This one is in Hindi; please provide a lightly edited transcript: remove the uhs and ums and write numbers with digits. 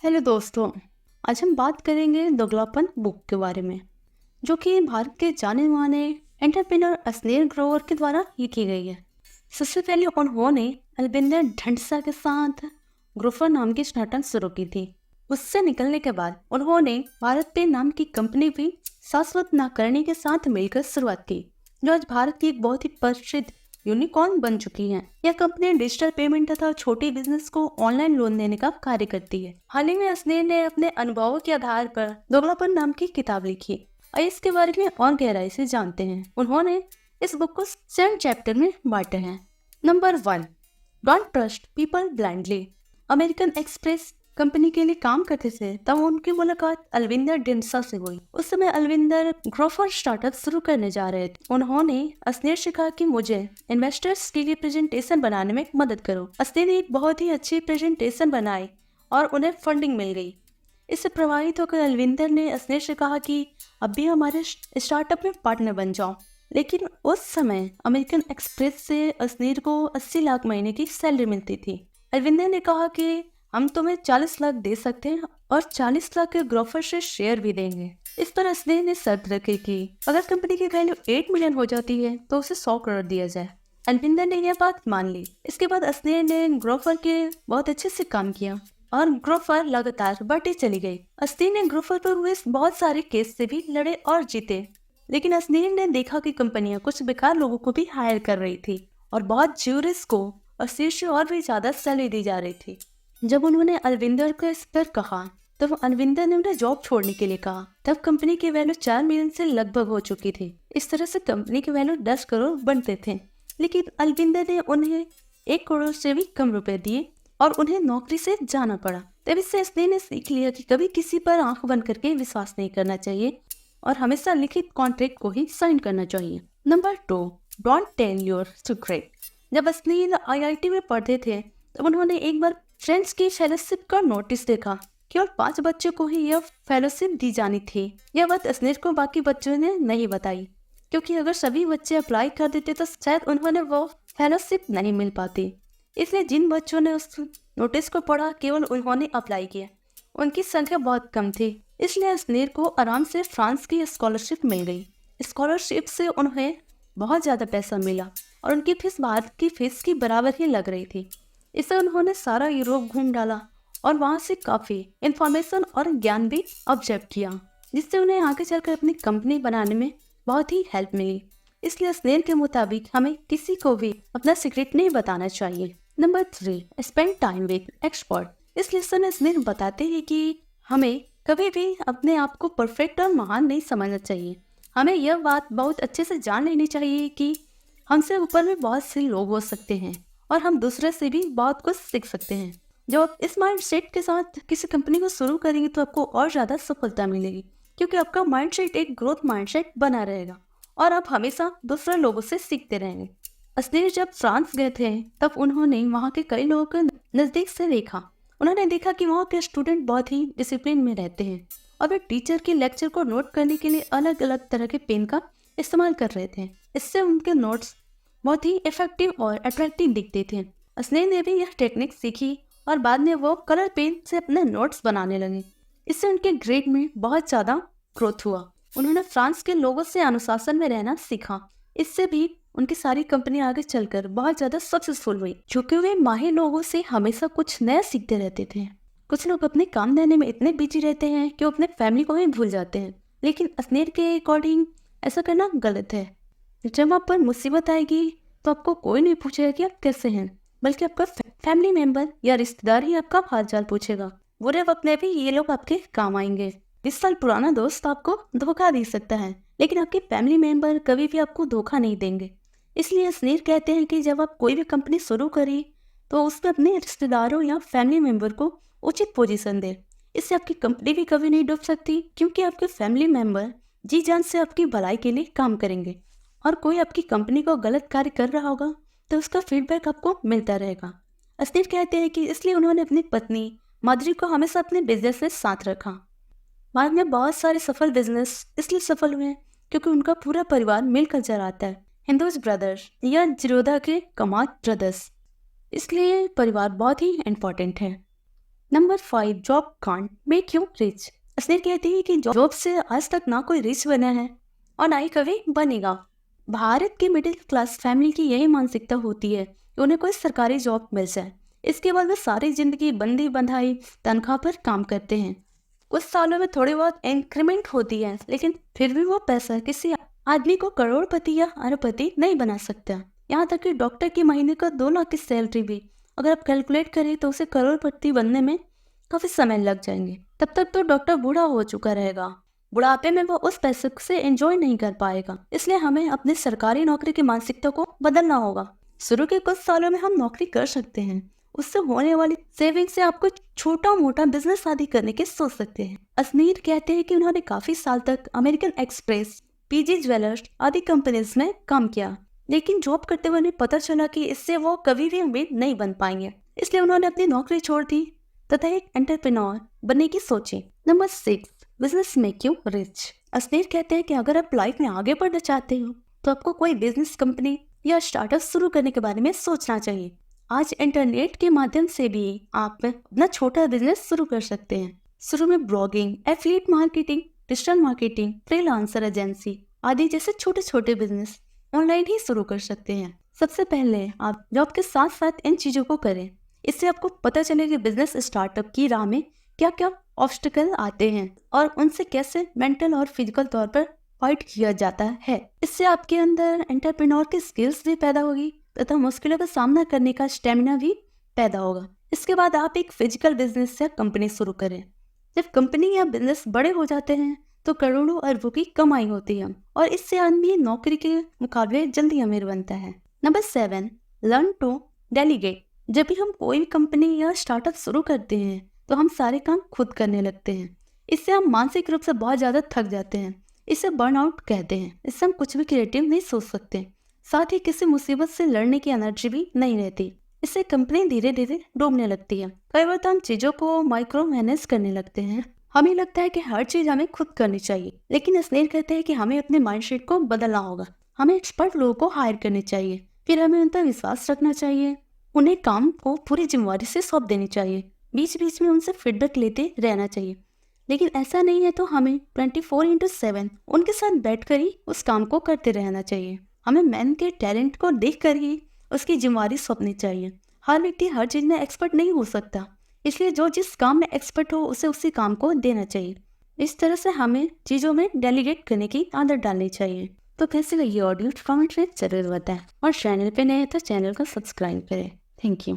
हेलो दोस्तों। आज हम बात करेंगे दोगलापन बुक के बारे में, जो कि भारत के जाने माने एंटरप्रेन्योर अस्नेर ग्रोवर के द्वारा लिखी गई है। सबसे पहले उन्होंने अलविंदर ढंडसा के साथ ग्रोफर नाम की स्टार्टअप शुरू की थी। उससे निकलने के बाद उन्होंने भारत पे नाम की कंपनी भी शाश्वत नाकर्णी के साथ मिलकर शुरुआत की, जो आज भारत की एक बहुत ही प्रसिद्ध यूनिकॉर्न बन चुकी है। यह कंपनी डिजिटल पेमेंट तथा छोटे बिजनेस को ऑनलाइन लोन देने का कार्य करती है। हाल ही में अस्नेर ने अपने अनुभवों के आधार पर दोगलापन नाम की किताब लिखी और इसके बारे में और गहराई से जानते हैं। उन्होंने इस बुक को 7 चैप्टर में बांटे हैं। Number 1, don't trust people blindly. American express company के लिए काम करते थे तब उनकी मुलाकात अलविंदर ढिंडसा से हुई। उस समय अलविंदर ग्रोफर स्टार्टअप शुरू करने जा रहे थे। उन्होंने अस्नेर से कहा कि मुझे इन्वेस्टर्स के लिए प्रेजेंटेशन बनाने में मदद करो। अस्नेर ने एक बहुत ही अच्छी प्रेजेंटेशन बनाई और उन्हें फंडिंग मिल गई। इससे प्रभावित होकर अलविंदर ने अस्नेर से कहा कि अब भी हमारे स्टार्टअप में पार्टनर बन जाओ। लेकिन उस समय अमेरिकन एक्सप्रेस से अस्नेर को 80 लाख महीने की सैलरी मिलती थी। अलविंदर ने कहा कि हम तुम्हें 40 लाख दे सकते हैं और 40 लाख के ग्रोफर से शेयर भी देंगे। इस पर अस्नेर ने शर्त रखी कि अगर कंपनी की वैल्यू 8 मिलियन हो जाती है तो उसे 100 करोड़ दिया जाए। अलविंदर ने यह बात मान ली। इसके बाद अस्नेर ने ग्रोफर के बहुत अच्छे से काम किया और ग्रोफर लगातार बढ़ती चली गई। अस्नेर ने ग्रोफर पर हुए बहुत सारे केस से भी लड़े और जीते, लेकिन अस्नेर ने देखा कि कंपनियां कुछ बेकार लोगों को भी हायर कर रही थी और बहुत जूरिस को अस्नेर से और भी ज्यादा सैलरी दी जा रही थी। जब उन्होंने अलविंदर को इस पर कहा तब अलविंदर ने उन्हें जॉब छोड़ने के लिए कहा। तब कंपनी की वैल्यू 4 मिलियन से लगभग हो चुकी थी। इस तरह से कंपनी की वैल्यू 10 करोड़ बनते थे, लेकिन अलविंदर ने उन्हें 1 करोड़ से भी कम रुपए दिए और उन्हें नौकरी से जाना पड़ा। तब इससे अस्नेर ने सीख लिया कि कभी किसी पर आंख बंद करके विश्वास नहीं करना चाहिए और हमेशा लिखित कॉन्ट्रैक्ट को ही साइन करना चाहिए। Number 2, don't tell your secret. जब अस्नेर IIT में पढ़ते थे तब उन्होंने एक बार फ्रेंड्स की फेलोशिप का नोटिस देखा। केवल 5 बच्चों को ही यह फेलोशिप दी जानी थी। यह बात अस्नेर को बाकी बच्चों ने नहीं बताई, क्योंकि अगर सभी बच्चे अप्लाई कर देते तो शायद उन्होंने वो फेलोशिप नहीं मिल पाती। इसलिए जिन बच्चों ने उस नोटिस को पढ़ा केवल उन्होंने अप्लाई किया। उनकी संख्या बहुत कम थी, इसलिए अस्नेर को आराम से फ्रांस की स्कॉलरशिप मिल गई। स्कॉलरशिप से उन्हें बहुत ज़्यादा पैसा मिला और उनकी फीस भारत की फीस की बराबर ही लग रही थी। इससे उन्होंने सारा यूरोप घूम डाला और वहाँ से काफ़ी इंफॉर्मेशन और ज्ञान भी ऑब्जर्व किया, जिससे उन्हें आगे चलकर अपनी कंपनी बनाने में बहुत ही हेल्प मिली। इसलिए अस्नेर के मुताबिक हमें किसी को भी अपना सीक्रेट नहीं बताना चाहिए। Number 3, spend time with expert. इस लेसन में अस्नेर बताते हैं कि हमें कभी भी अपने आप को परफेक्ट और महान नहीं समझना चाहिए। हमें यह बात बहुत अच्छे से जान लेनी चाहिए कि हमसे ऊपर में बहुत से लोग हो सकते हैं और हम दूसरे से भी बहुत कुछ सीख सकते हैं। जब आप इस माइंडसेट के साथ किसी कंपनी को शुरू करेंगे तो आपको और ज़्यादा सफलता मिलेगी, क्योंकि आपका माइंडसेट एक ग्रोथ माइंडसेट बना रहेगा और आप हमेशा दूसरे लोगों से सीखते रहेंगे। अस्नेर जब फ्रांस गए थे तब उन्होंने वहाँ के कई लोगों को नज़दीक से देखा। उन्होंने देखा कि वहाँ के स्टूडेंट बहुत ही डिसिप्लिन में रहते हैं और वे टीचर के लेक्चर को नोट करने के लिए अलग अलग तरह के पेन का इस्तेमाल कर रहे थे। इससे उनके नोट्स बहुत ही इफेक्टिव और अट्रैक्टिव दिखते थे। अस्नेर ने भी यह टेक्निक सीखी और बाद में वो कलर पेन से अपने नोट्स बनाने लगे। इससे उनके ग्रेड में बहुत ज़्यादा ग्रोथ हुआ। उन्होंने फ्रांस के लोगों से अनुशासन में रहना सीखा। इससे भी उनकी सारी कंपनी आगे चलकर बहुत ज़्यादा सक्सेसफुल हुई, क्योंकि वे माहिर लोगों से हमेशा कुछ नया सीखते रहते थे। कुछ लोग अपने काम धंधे में इतने बिजी रहते हैं कि वो अपने फैमिली को भी भूल जाते हैं, लेकिन अस्नेर के अकॉर्डिंग ऐसा करना गलत है। जब आप पर मुसीबत आएगी तो आपको कोई नहीं पूछेगा कि आप कैसे हैं, बल्कि आपका फैमिली मेंबर या रिश्तेदार ही आपका हालचाल पूछेगा। बुरे वक्त में भी ये लोग आपके काम आएंगे। 20 साल पुराना दोस्त आपको धोखा दे सकता है, लेकिन आपके फैमिली मेंबर कभी भी आपको धोखा नहीं देंगे। इसलिए अस्नेर कहते हैं कि जब आप कोई भी कंपनी शुरू करें तो उसमें अपने रिश्तेदारों या फैमिली मेंबर को उचित पोजीशन दें। इससे आपकी कंपनी भी कभी नहीं डूब सकती, क्योंकि आपके फैमिली मेंबर जी जान से आपकी भलाई के लिए काम करेंगे और कोई आपकी कंपनी को गलत कार्य कर रहा होगा तो उसका फीडबैक आपको मिलता रहेगा। अस्नेर कहते हैं कि इसलिए उन्होंने अपनी पत्नी माधुरी को हमेशा अपने बिजनेस में साथ रखा। बाद में बहुत सारे सफल बिजनेस इसलिए सफल हुए क्योंकि उनका पूरा परिवार मिलकर चलाता है। हिंदूज ब्रदर्स या जिरोधा के कमात ब्रदर्स, इसलिए परिवार बहुत ही इम्पोर्टेंट है। Number 5, job can't make you rich. Ashneer कहती है कि जॉब से आज तक ना कोई रिच बना है और ना ही कभी बनेगा। भारत की मिडिल क्लास फैमिली की यही मानसिकता होती है कि उन्हें कोई सरकारी जॉब मिल जाए, इसके बाद वे सारी जिंदगी बंदी बंधाई तनख्वाह पर काम करते हैं। कुछ सालों में थोड़ी बहुत इंक्रीमेंट होती है, लेकिन फिर भी वो पैसा किसी आदमी को करोड़पति या अरबपति नहीं बना सकता। यहाँ तक कि डॉक्टर की महीने का 2 लाख की सैलरी भी अगर आप कैलकुलेट करें तो उसे करोड़पति बनने में काफी समय लग जाएंगे। तब तक तो डॉक्टर बूढ़ा हो चुका रहेगा, बुढ़ापे में वो उस पैसे से एंजॉय नहीं कर पाएगा। इसलिए हमें अपनी सरकारी नौकरी की मानसिकता को बदलना होगा। शुरू के कुछ सालों में हम नौकरी कर सकते हैं, उससे होने वाली सेविंग से आपको छोटा मोटा बिजनेस आदि करने की सोच सकते हैं। असनीर कहते हैं कि उन्होंने काफी साल तक अमेरिकन एक्सप्रेस, पीजी ज्वेलर्स आदि कंपनीज में काम किया, लेकिन जॉब करते हुए उन्हें पता चला कि इससे वो कभी भी अमीर नहीं बन पाएंगे। इसलिए उन्होंने अपनी नौकरी छोड़ दी तथा एक एंटरप्रेन्योर बनने की सोची। Number 6, business make you rich. Ashneer कहते हैं कि अगर आप लाइफ में आगे बढ़ना चाहते हो तो आपको कोई बिजनेस कंपनी या स्टार्टअप शुरू करने के बारे में सोचना चाहिए। आज इंटरनेट के माध्यम से भी आप अपना छोटा बिजनेस शुरू कर सकते हैं। शुरू में blogging, affiliate marketing, digital marketing, freelancer agency आदि जैसे छोटे छोटे बिजनेस ऑनलाइन ही शुरू कर सकते हैं। सबसे पहले आप जॉब के साथ साथ इन चीजों को करें। इससे आपको पता चले कि बिजनेस स्टार्टअप की राह में क्या क्या ऑब्स्टिकल आते हैं और उनसे कैसे मेंटल और फिजिकल तौर पर फाइट किया जाता है। इससे आपके अंदर एंटरप्रेन्योर की स्किल्स भी पैदा होगी तथा मुश्किलों का सामना करने का स्टेमिना भी पैदा होगा। इसके बाद आप एक फिजिकल बिजनेस या कंपनी शुरू करें। जब कंपनी या बिजनेस बड़े हो जाते हैं तो करोड़ों अरबों की कमाई होती है और इससे आदमी नौकरी के मुकाबले जल्दी अमीर बनता है। Number 7, learn to delegate. जब भी हम कोई भी कंपनी या स्टार्टअप शुरू करते हैं तो हम सारे काम खुद करने लगते हैं। इससे हम मानसिक रूप से बहुत ज़्यादा थक जाते हैं। इसे बर्नआउट कहते हैं। इससे हम कुछ भी क्रिएटिव नहीं सोच सकते, साथ ही किसी मुसीबत से लड़ने की एनर्जी भी नहीं रहती। इससे कंपनी धीरे धीरे डूबने लगती है। कई बार तो हम चीज़ों को माइक्रो मैनेज करने लगते हैं। हमें लगता है कि हर चीज़ हमें खुद करनी चाहिए, लेकिन असनीर कहते हैं कि हमें अपने माइंडसेट को बदलना होगा। हमें एक्सपर्ट लोगों को हायर करनी चाहिए, फिर हमें उन पर विश्वास रखना चाहिए, उन्हें काम को पूरी जिम्मेवारी से सौंप देनी चाहिए, बीच बीच में उनसे फीडबैक लेते रहना चाहिए। लेकिन ऐसा नहीं है तो हमें 24/7 उनके साथ बैठकर ही उस काम को करते रहना चाहिए। हमें मैन के टैलेंट को देखकर ही उसकी जिम्मेवारी सौंपनी चाहिए। हर व्यक्ति हर चीज़ में एक्सपर्ट नहीं हो सकता, इसलिए जो जिस काम में एक्सपर्ट हो उसे उसी काम को देना चाहिए। इस तरह से हमें चीज़ों में डेलीगेट करने की आदत डालनी चाहिए। तो कैसे लगी ऑडियो कमेंट में जरूर बताएं और चैनल पे नए हैं तो चैनल को सब्सक्राइब करें। Thank you.